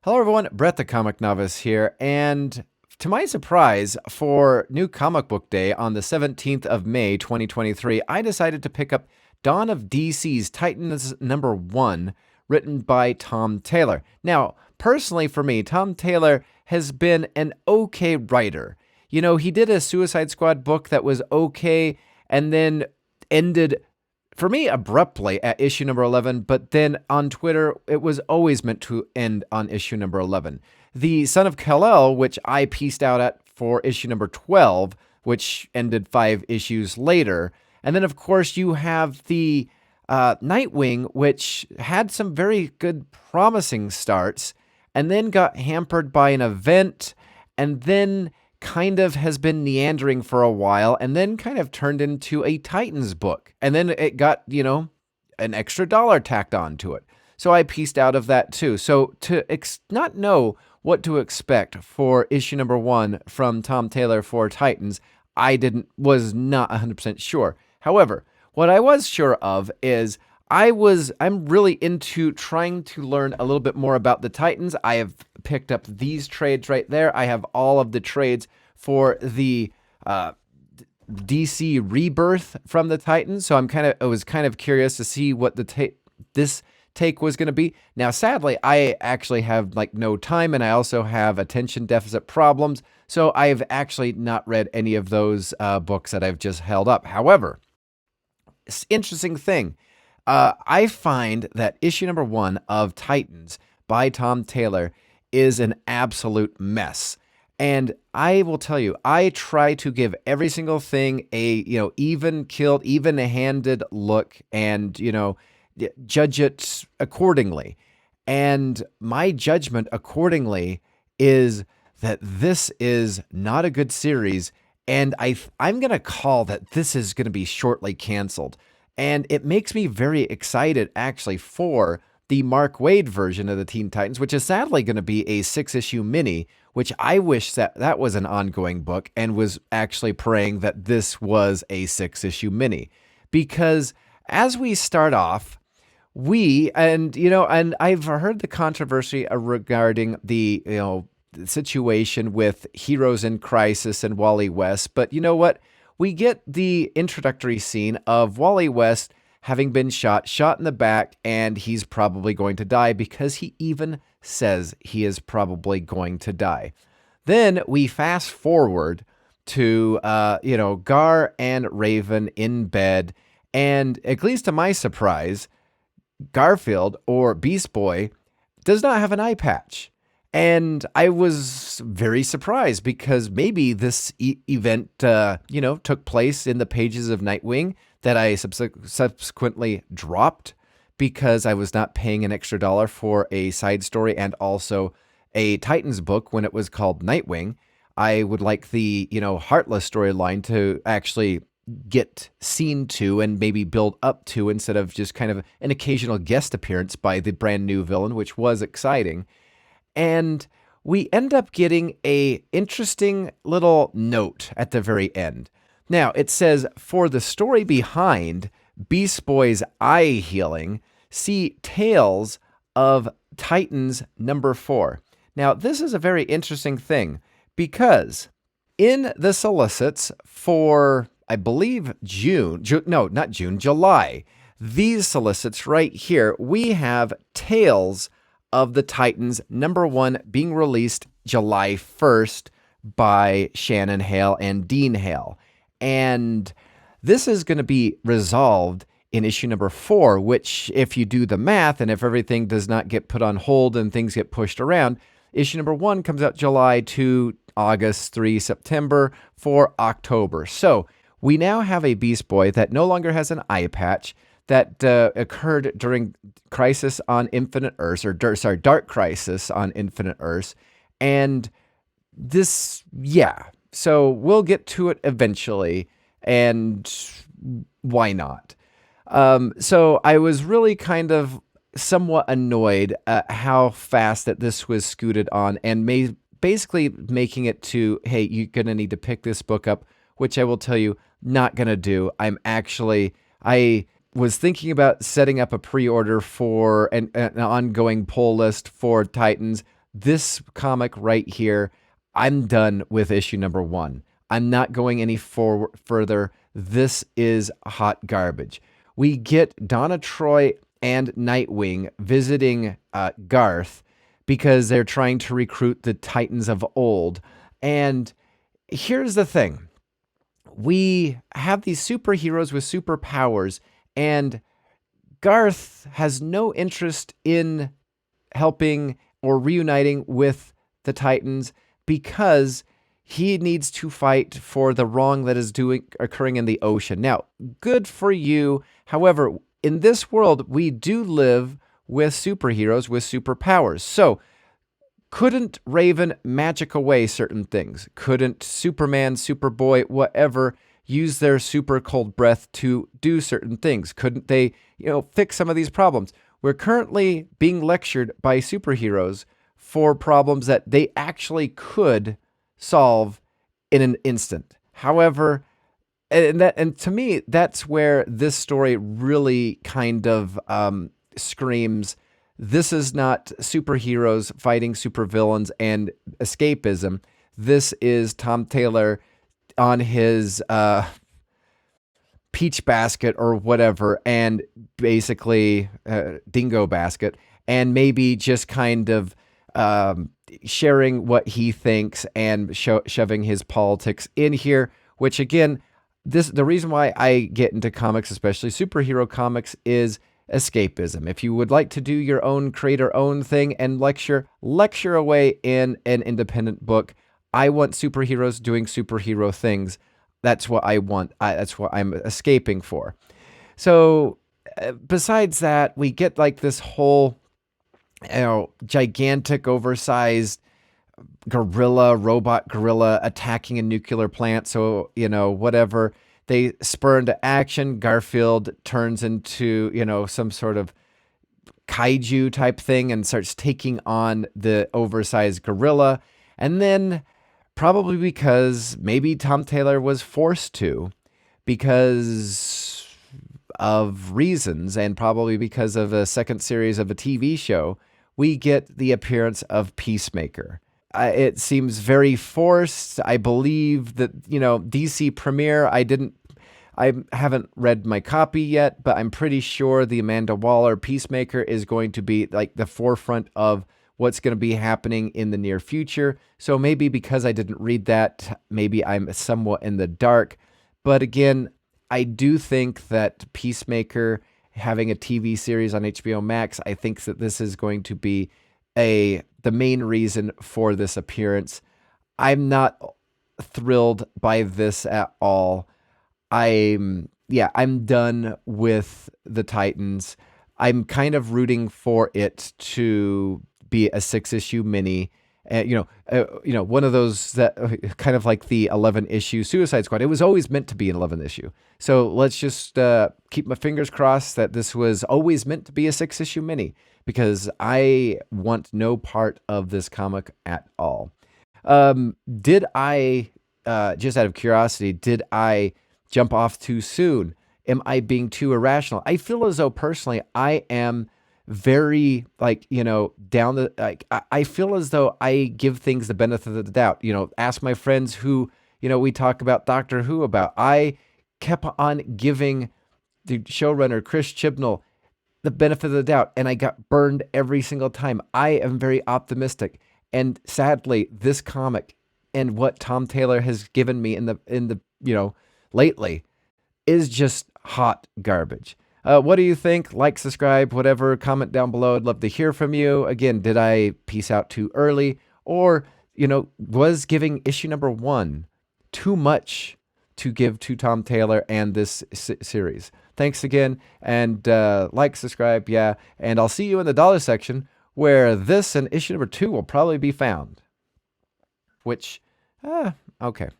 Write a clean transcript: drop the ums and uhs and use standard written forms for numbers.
Hello, everyone. Brett the Comic Novice here. And to my surprise, for New Comic Book Day on the 17th of May, 2023, I decided to pick up Dawn of DC's Titans #1, written by Tom Taylor. Now, personally for me, Tom Taylor has been an okay writer. You know, he did a Suicide Squad book that was okay and then ended for me abruptly at issue number 11, but then on Twitter, it was always meant to end on issue number 11. The Son of Kal-El, which I pieced out at for issue number 12, which ended 5 issues later. And then, of course, you have the Nightwing, which had some very good, promising starts, and then got hampered by an event, and then kind of has been meandering for a while, and then kind of turned into a Titans book. And then it got, an extra dollar tacked onto it. So I pieced out of that too. So to not know what to expect for issue number 1 from Tom Taylor for Titans, was not 100% sure. However, what I was sure of is I'm really into trying to learn a little bit more about the Titans. I have picked up these trades right there. I have all of the trades for the DC Rebirth from the Titans. So I was kind of curious to see what this take was going to be. Now, sadly, I actually have no time, and I also have attention deficit problems. So I've actually not read any of those books that I've just held up. However, interesting thing. I find that issue number 1 of Titans by Tom Taylor is an absolute mess. And I will tell you, I try to give every single thing a, even-keeled, even-handed look and, judge it accordingly. And my judgment accordingly is that this is not a good series, and I'm going to call that this is going to be shortly canceled. And it makes me very excited, actually, for the Mark Waid version of the Teen Titans, which is sadly going to be a 6-issue mini, which I wish that was an ongoing book, and was actually praying that this was a 6-issue mini. Because as we start off, and I've heard the controversy regarding the situation with Heroes in Crisis and Wally West, but you know what? We get the introductory scene of Wally West having been shot in the back, and he's probably going to die because he even says he is probably going to die. Then we fast forward to, Gar and Raven in bed, and at least to my surprise, Garfield, or Beast Boy, does not have an eye patch. And I was very surprised because maybe this event, took place in the pages of Nightwing that I subsequently dropped because I was not paying an extra dollar for a side story and also a Titans book when it was called Nightwing. I would like the, Heartless storyline to actually get seen to and maybe build up to, instead of just kind of an occasional guest appearance by the brand new villain, which was exciting. And we end up getting a interesting little note at the very end. Now, it says, for the story behind Beast Boy's eye healing, see Tales of Titans #4. Now, this is a very interesting thing because in the solicits for, I believe, July, these solicits right here, we have Tales of the Titans #1 being released July 1st by Shannon Hale and Dean Hale. And this is going to be resolved in issue number 4, which, if you do the math and if everything does not get put on hold and things get pushed around, issue number 1 comes out July, 2 August, 3 September, 4 October. So we now have a Beast Boy that no longer has an eye patch, that occurred during Crisis on Infinite Earths, Dark Crisis on Infinite Earths. And this, so we'll get to it eventually, and why not? So I was really kind of somewhat annoyed at how fast that this was scooted on, and basically making it to, hey, you're going to need to pick this book up, which I will tell you, not going to do. I was thinking about setting up a pre-order for an ongoing pull list for Titans. this comic right here, I'm done with issue number 1. I'm not going any further. This is hot garbage. We get Donna Troy and Nightwing visiting Garth because they're trying to recruit the Titans of old. And here's the thing. We have these superheroes with superpowers, and Garth has no interest in helping or reuniting with the Titans because he needs to fight for the wrong that is occurring in the ocean. Now, good for you. However, in this world, we do live with superheroes with superpowers. So, couldn't Raven magic away certain things? Couldn't Superman, Superboy, whatever, use their super cold breath to do certain things? Couldn't they, fix some of these problems? We're currently being lectured by superheroes for problems that they actually could solve in an instant. However, and to me, that's where this story really kind of screams, this is not superheroes fighting supervillains and escapism. This is Tom Taylor on his peach basket or whatever, and basically dingo basket, and maybe just kind of sharing what he thinks and shoving his politics in here, which again, the reason why I get into comics, especially superhero comics, is escapism. If you would like to do your own, create your own thing and lecture away in an independent book. I want superheroes doing superhero things. That's what I want. That's what I'm escaping for. So besides that, we get like this whole, gigantic, oversized robot gorilla attacking a nuclear plant. So, whatever. They spur into action. Garfield turns into, some sort of kaiju type thing and starts taking on the oversized gorilla. And then, probably because maybe Tom Taylor was forced to, because of reasons, and probably because of a second series of a TV show, we get the appearance of Peacemaker. It seems very forced. I believe that, DC Premiere, I haven't read my copy yet, but I'm pretty sure the Amanda Waller Peacemaker is going to be like the forefront of what's going to be happening in the near future. So maybe because I didn't read that, maybe I'm somewhat in the dark. But again, I do think that Peacemaker having a TV series on HBO Max, I think that this is going to be the main reason for this appearance. I'm not thrilled by this at all. I'm done with the Titans. I'm kind of rooting for it to be a 6-issue mini. One of those that kind of like the 11-issue Suicide Squad. It was always meant to be an 11 issue. So let's just keep my fingers crossed that this was always meant to be a 6-issue mini, because I want no part of this comic at all. Did I, just out of curiosity, did I jump off too soon? Am I being too irrational? I feel as though personally I am very down the, I feel as though I give things the benefit of the doubt. Ask my friends who, we talk about Doctor Who about. I kept on giving the showrunner Chris Chibnall the benefit of the doubt, and I got burned every single time. I am very optimistic, and sadly, this comic and what Tom Taylor has given me in the lately is just hot garbage. What do you think? Like, subscribe, whatever, comment down below. I'd love to hear from you. Again, did I peace out too early? Or, was giving issue number 1 too much to give to Tom Taylor and this series? Thanks again, and like, subscribe, yeah. And I'll see you in the dollar section where this and issue number 2 will probably be found. Which, okay.